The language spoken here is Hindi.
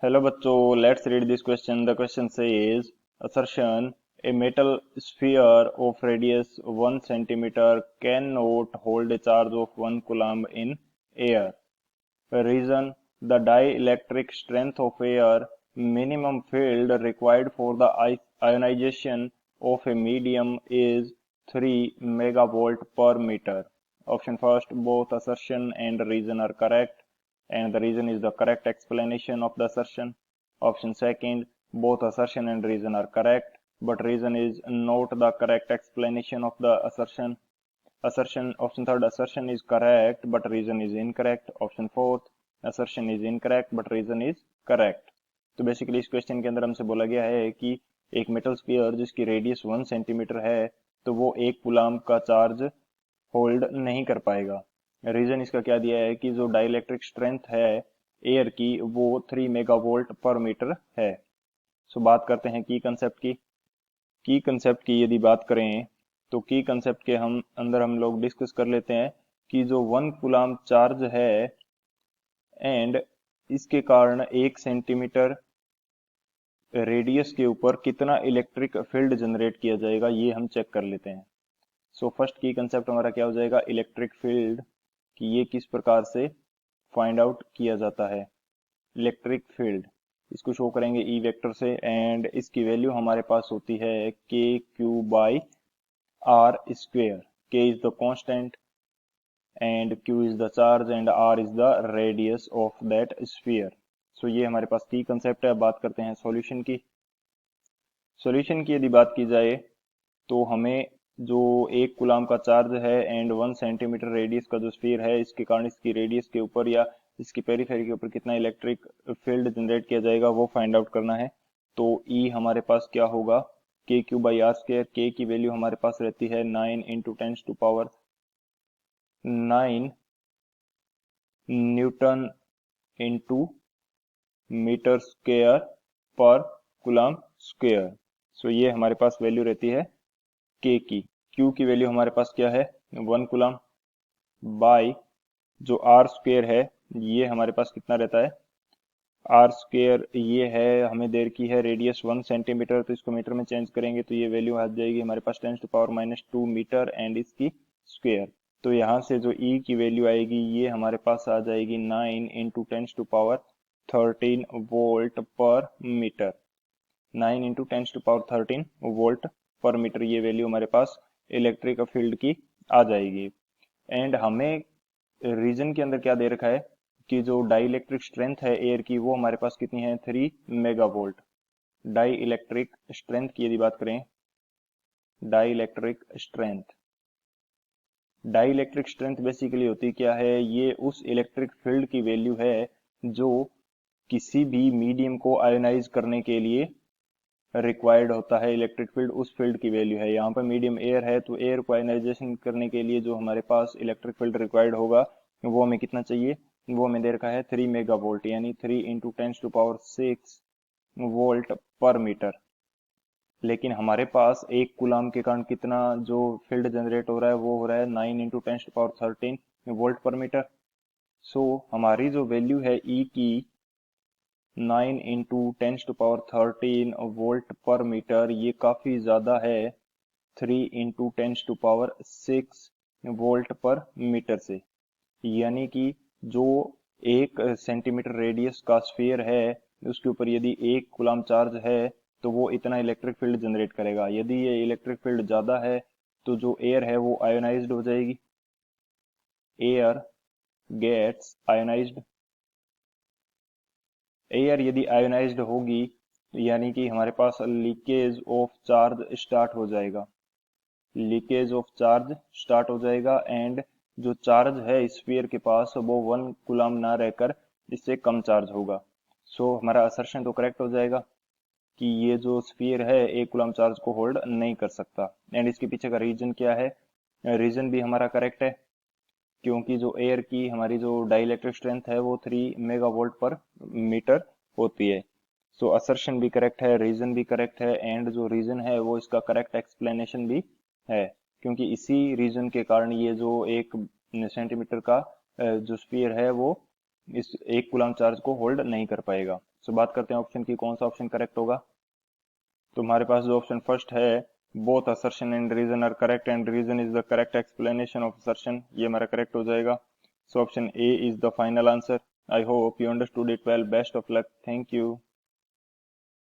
Hello बच्चों, let's read this question. The question says, assertion, a metal sphere of radius 1 centimeter cannot hold a charge of 1 coulomb in air. Reason, the dielectric strength of air, minimum field required for the ionization of a medium is 3 megavolt per meter. Option first, both assertion and reason are correct, and the reason is the correct explanation of the assertion. Option second, both assertion and reason are correct, but reason is not the correct explanation of the assertion. Option third, assertion is correct but reason is incorrect. Option fourth, assertion is incorrect but reason is correct. तो बेसिकली इस क्वेश्चन के अंदर हमसे बोला गया है कि एक मेटल स्फीयर जिसकी रेडियस 1 सेंटीमीटर है तो वो 1 कूलाम का चार्ज होल्ड नहीं कर पाएगा। रीजन इसका क्या दिया है कि जो डाइलेक्ट्रिक स्ट्रेंथ है एयर की वो 3 मेगावोल्ट पर मीटर है। सो बात करते हैं की कंसेप्ट की यदि बात करें तो की कंसेप्ट के हम लोग डिस्कस कर लेते हैं कि जो 1 कूलाम चार्ज है एंड इसके कारण 1 सेंटीमीटर रेडियस के ऊपर कितना इलेक्ट्रिक फील्ड जनरेट किया जाएगा ये हम चेक कर लेते हैं। सो फर्स्ट की कंसेप्ट हमारा क्या हो जाएगा, इलेक्ट्रिक फील्ड, कि ये किस प्रकार से फाइंड आउट किया जाता है। इलेक्ट्रिक फील्ड इसको शो करेंगे ई वेक्टर से एंड इसकी वैल्यू हमारे पास होती है K Q by R square. K is the constant and Q is the charge and R is the radius of that sphere. So ये हमारे पास की कंसेप्ट है। अब बात करते हैं सॉल्यूशन की। सॉल्यूशन की यदि बात की जाए तो हमें जो 1 कूलाम का चार्ज है एंड 1 सेंटीमीटर रेडियस का जो स्फीयर है इसके कारण इसकी रेडियस के ऊपर या इसकी पेरीफेरी के ऊपर कितना इलेक्ट्रिक फील्ड जनरेट किया जाएगा वो फाइंड आउट करना है। तो ई हमारे पास क्या होगा, के क्यू बाई आर स्क्वायर। के की वैल्यू हमारे पास रहती है 9 into 10 to power 9 newton into metre square पर कूलाम स्क्वायर। सो ये हमारे पास वैल्यू रहती है के की। क्यू की वैल्यू हमारे पास क्या है 1 कूलाम बाई जो आर स्क्वायर है ये हमारे पास कितना रहता है, आर स्क्वायर ये है हमें दे रखी है रेडियस 1 सेंटीमीटर, तो इसको मीटर में चेंज करेंगे तो ये वैल्यू आ जाएगी हमारे पास 10 टू पावर -2 मीटर एंड इसकी स्क्वायर। तो यहाँ से जो ई की वैल्यू आएगी ये हमारे पास आ जाएगी 9 इंटू 10 टू पावर 13 वोल्ट पर metre. 9 into 10 to power 13 volt पर मीटर ये वैल्यू हमारे पास इलेक्ट्रिक फील्ड की आ जाएगी। एंड हमें रीजन के अंदर क्या दे रखा है कि जो डाई इलेक्ट्रिक स्ट्रेंथ है एयर की वो हमारे पास कितनी है 3 मेगावोल्ट। डाई इलेक्ट्रिक स्ट्रेंथ की यदि बात करें, डाई इलेक्ट्रिक स्ट्रेंथ बेसिकली होती क्या है, ये उस इलेक्ट्रिक फील्ड की वैल्यू है जो किसी भी मीडियम को आयोनाइज करने के लिए रिक्वायर्ड होता है। इलेक्ट्रिक फील्ड उस फील्ड की वैल्यू है। यहाँ पर मीडियम एयर है तो एयर को आयोनाइजेशन करने के लिए जो हमारे पास इलेक्ट्रिक फील्ड रिक्वायर्ड होगा वो हमें कितना चाहिए, वो हमें दे रखा है 3 मेगावोल्ट यानी 3 इंटू 10 टू पावर 6 वोल्ट पर मीटर। लेकिन हमारे पास 1 कूलाम के कारण कितना जो फील्ड जनरेट हो रहा है वो हो रहा है 9 इंटू 10 टू पावर 13 वोल्ट पर मीटर। सो हमारी जो वैल्यू है ई की 9 इंटू 10 टू पावर 13 वोल्ट पर मीटर ये काफी ज्यादा है 3 इंटू 10 टू पावर 6 वोल्ट पर मीटर से। यानी कि जो 1 सेंटीमीटर रेडियस का स्फीयर है उसके ऊपर यदि 1 कूलाम चार्ज है तो वो इतना इलेक्ट्रिक फील्ड जनरेट करेगा। यदि ये इलेक्ट्रिक फील्ड ज्यादा है तो जो एयर है वो आयोनाइज्ड हो जाएगी, एयर गेट्स आयोनाइज्ड। एयर यदि आयोनाइज्ड होगी यानी कि हमारे पास लीकेज ऑफ चार्ज स्टार्ट हो जाएगा, लीकेज ऑफ चार्ज स्टार्ट हो जाएगा एंड जो चार्ज है स्फीयर के पास वो 1 कूलाम ना रहकर इससे कम चार्ज होगा। सो हमारा असर्शन तो करेक्ट हो जाएगा कि ये जो स्फीयर है 1 कूलाम चार्ज को होल्ड नहीं कर सकता। एंड इसके पीछे का रीजन क्या है, रीजन भी हमारा करेक्ट है क्योंकि जो एयर की हमारी जो डाइलेक्ट्रिक स्ट्रेंथ है वो 3 मेगावोल्ट पर मीटर होती है। सो असर्शन भी करेक्ट है, रीजन भी करेक्ट है एंड जो रीजन है वो इसका करेक्ट एक्सप्लेनेशन भी है क्योंकि इसी रीजन के कारण ये जो 1 सेंटीमीटर का जो स्फीयर है वो इस 1 कूलम चार्ज को होल्ड नहीं कर पाएगा। सो बात करते हैं ऑप्शन की, कौन सा ऑप्शन करेक्ट होगा। तो हमारे पास जो ऑप्शन फर्स्ट है, both assertion and reason are correct and reason is the correct explanation of assertion, ये हमारा करेक्ट हो जाएगा। So option A is the final answer. I hope you understood it well. Best of luck. Thank you.